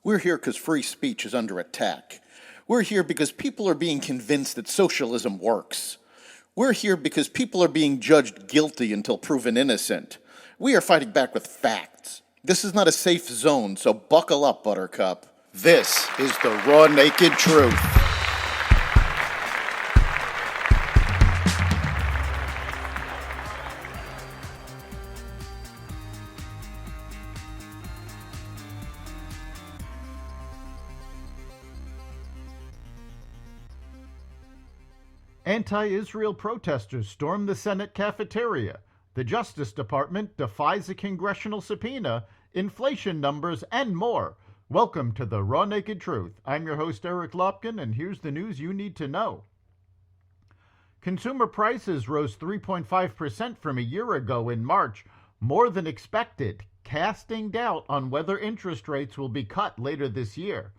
We're here because free speech is under attack. We're here because people are being convinced that socialism works. We're here because people are being judged guilty until proven innocent. We are fighting back with facts. This is not a safe zone, so buckle up, Buttercup. This is the raw, naked truth. Anti-Israel protesters storm the Senate cafeteria. The Justice Department defies a congressional subpoena, inflation numbers, and more. Welcome to the Raw Naked Truth. I'm your host, Eric Lopkin, and here's the news you need to know. Consumer prices rose 3.5% from a year ago in March, more than expected, casting doubt on whether interest rates will be cut later this year.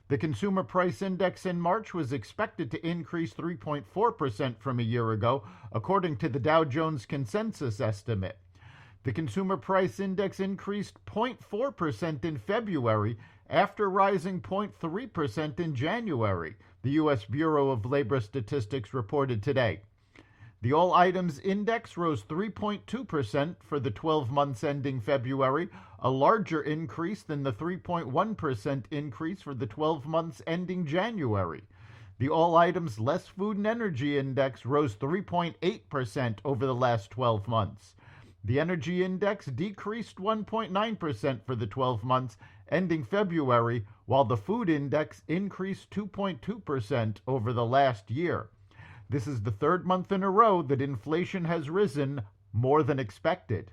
The Consumer Price Index in March was expected to increase 3.4% from a year ago, according to the Dow Jones Consensus Estimate. The Consumer Price Index increased 0.4% in February after rising 0.3% in January, the U.S. Bureau of Labor Statistics reported today. The All Items Index rose 3.2% for the 12 months ending February, a larger increase than the 3.1% increase for the 12 months ending January. The All Items Less Food and Energy Index rose 3.8% over the last 12 months. The Energy Index decreased 1.9% for the 12 months ending February, while the Food Index increased 2.2% over the last year. This is the third month in a row that inflation has risen more than expected.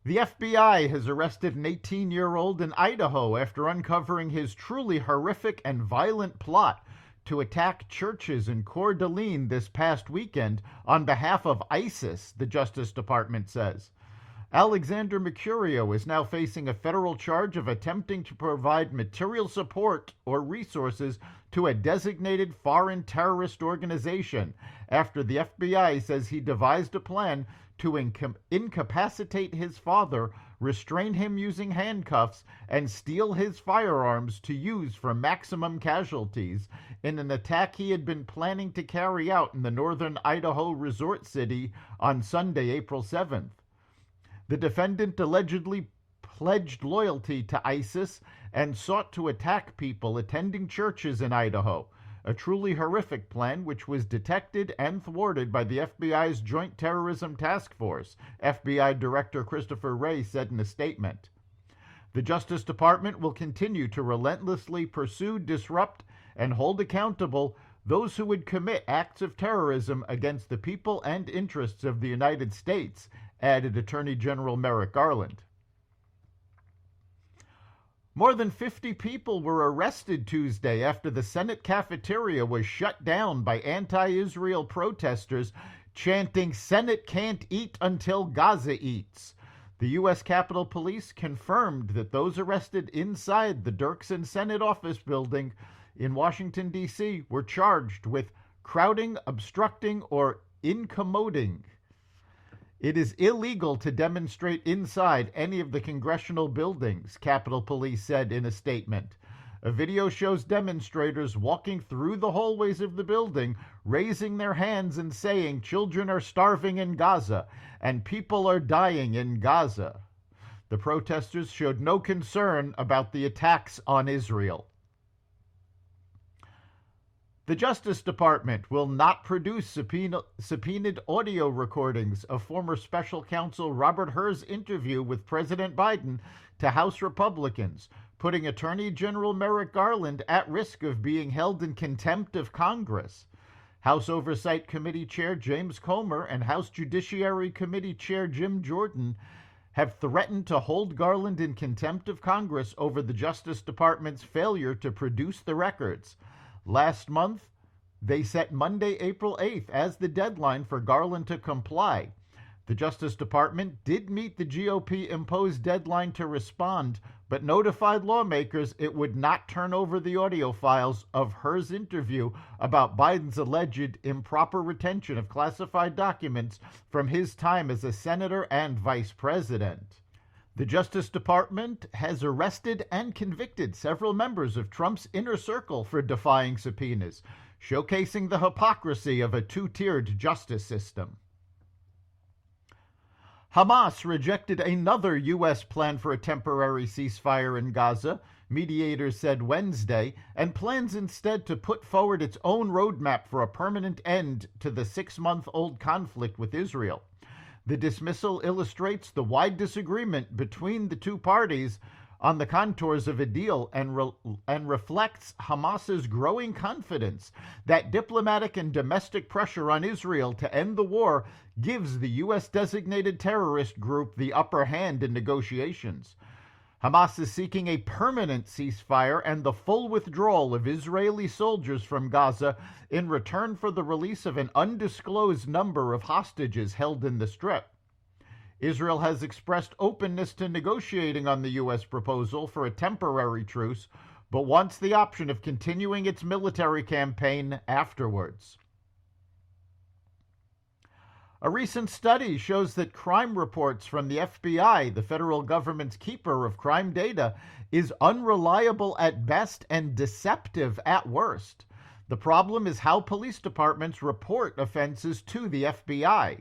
The FBI has arrested an 18-year-old in Idaho after uncovering his truly horrific and violent plot to attack churches in Coeur d'Alene this past weekend on behalf of ISIS, the Justice Department says. Alexander Mercurio is now facing a federal charge of attempting to provide material support or resources to a designated foreign terrorist organization after the FBI says he devised a plan to incapacitate his father, restrain him using handcuffs, and steal his firearms to use for maximum casualties in an attack he had been planning to carry out in the northern Idaho resort city on Sunday, April 7th. The defendant allegedly pledged loyalty to ISIS and sought to attack people attending churches in Idaho, a truly horrific plan which was detected and thwarted by the FBI's Joint Terrorism Task Force, FBI Director Christopher Wray said in a statement. The Justice Department will continue to relentlessly pursue, disrupt, and hold accountable those who would commit acts of terrorism against the people and interests of the United States, added Attorney General Merrick Garland. More than 50 people were arrested Tuesday after the Senate cafeteria was shut down by anti-Israel protesters chanting, "Senate can't eat until Gaza eats." The U.S. Capitol Police confirmed that those arrested inside the Dirksen Senate office building in Washington, D.C. were charged with crowding, obstructing, or incommoding. It is illegal to demonstrate inside any of the congressional buildings, Capitol Police said in a statement. A video shows demonstrators walking through the hallways of the building, raising their hands and saying, "Children are starving in Gaza, and people are dying in Gaza." The protesters showed no concern about the attacks on Israel. The Justice Department will not produce subpoenaed audio recordings of former Special Counsel Robert Hur's interview with President Biden to House Republicans, putting Attorney General Merrick Garland at risk of being held in contempt of Congress. House Oversight Committee Chair James Comer and House Judiciary Committee Chair Jim Jordan have threatened to hold Garland in contempt of Congress over the Justice Department's failure to produce the records. Last month, they set Monday, April 8th as the deadline for Garland to comply. The Justice Department did meet the GOP-imposed deadline to respond, but notified lawmakers it would not turn over the audio files of Hur's interview about Biden's alleged improper retention of classified documents from his time as a senator and vice president. The Justice Department has arrested and convicted several members of Trump's inner circle for defying subpoenas, showcasing the hypocrisy of a two-tiered justice system. Hamas rejected another U.S. plan for a temporary ceasefire in Gaza, mediators said Wednesday, and plans instead to put forward its own roadmap for a permanent end to the 6-month-old conflict with Israel. The dismissal illustrates the wide disagreement between the two parties on the contours of a deal and reflects Hamas's growing confidence that diplomatic and domestic pressure on Israel to end the war gives the U.S.-designated terrorist group the upper hand in negotiations. Hamas is seeking a permanent ceasefire and the full withdrawal of Israeli soldiers from Gaza in return for the release of an undisclosed number of hostages held in the Strip. Israel has expressed openness to negotiating on the U.S. proposal for a temporary truce, but wants the option of continuing its military campaign afterwards. A recent study shows that crime reports from the FBI, the federal government's keeper of crime data, is unreliable at best and deceptive at worst. The problem is how police departments report offenses to the FBI.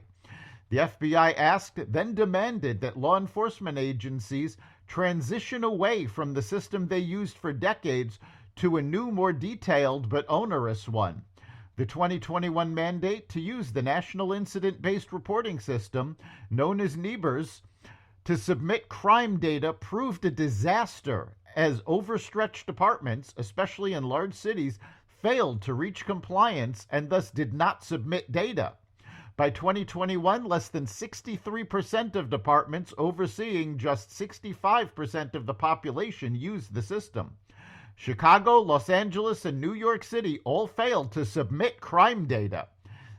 The FBI asked, then demanded that law enforcement agencies transition away from the system they used for decades to a new, more detailed but onerous one. The 2021 mandate to use the National Incident-Based Reporting System, known as NIBRS, to submit crime data proved a disaster as overstretched departments, especially in large cities, failed to reach compliance and thus did not submit data. By 2021, less than 63% of departments overseeing just 65% of the population used the system. Chicago, Los Angeles, and New York City all failed to submit crime data.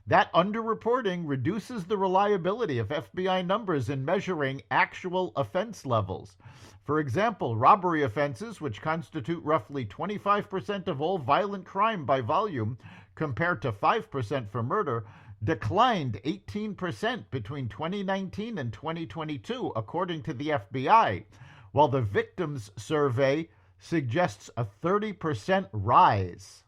That underreporting reduces the reliability of FBI numbers in measuring actual offense levels. For example, robbery offenses, which constitute roughly 25% of all violent crime by volume, compared to 5% for murder, declined 18% between 2019 and 2022, according to the FBI, while the victims survey suggests a 30% rise.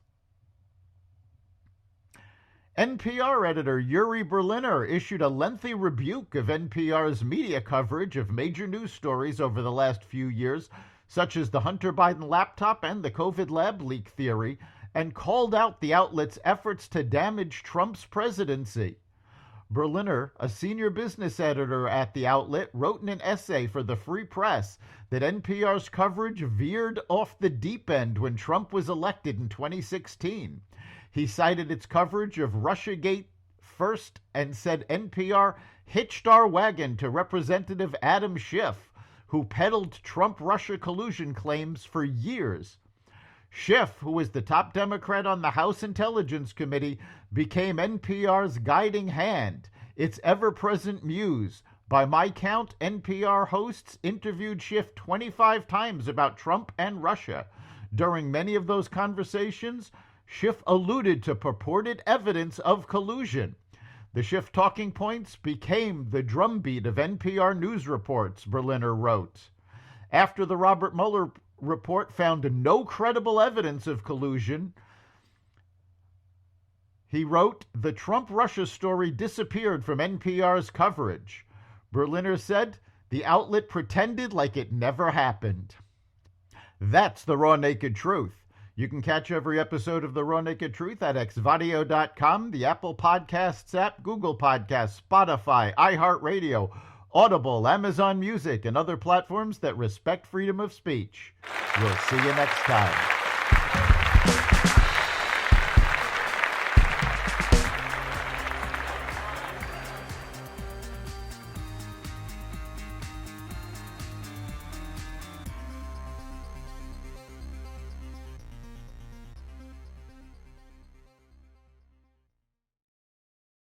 NPR editor Yuri Berliner issued a lengthy rebuke of NPR's media coverage of major news stories over the last few years, such as the Hunter Biden laptop and the COVID lab leak theory, and called out the outlet's efforts to damage Trump's presidency. Berliner, a senior business editor at the outlet, wrote in an essay for the Free Press that NPR's coverage veered off the deep end when Trump was elected in 2016. He cited its coverage of Russiagate first and said NPR hitched our wagon to Representative Adam Schiff, who peddled Trump-Russia collusion claims for years. Schiff, who was the top Democrat on the House Intelligence Committee, became NPR's guiding hand, its ever-present muse. By my count, NPR hosts interviewed Schiff 25 times about Trump and Russia. During many of those conversations, Schiff alluded to purported evidence of collusion. The Schiff talking points became the drumbeat of NPR news reports, Berliner wrote. After the Robert Mueller report found no credible evidence of collusion, he wrote, the Trump-Russia story disappeared from NPR's coverage. Berliner said, the outlet pretended like it never happened. That's the Raw Naked Truth. You can catch every episode of The Raw Naked Truth at xvadio.com, the Apple Podcasts app, Google Podcasts, Spotify, iHeartRadio, Audible, Amazon Music, and other platforms that respect freedom of speech. We'll see you next time.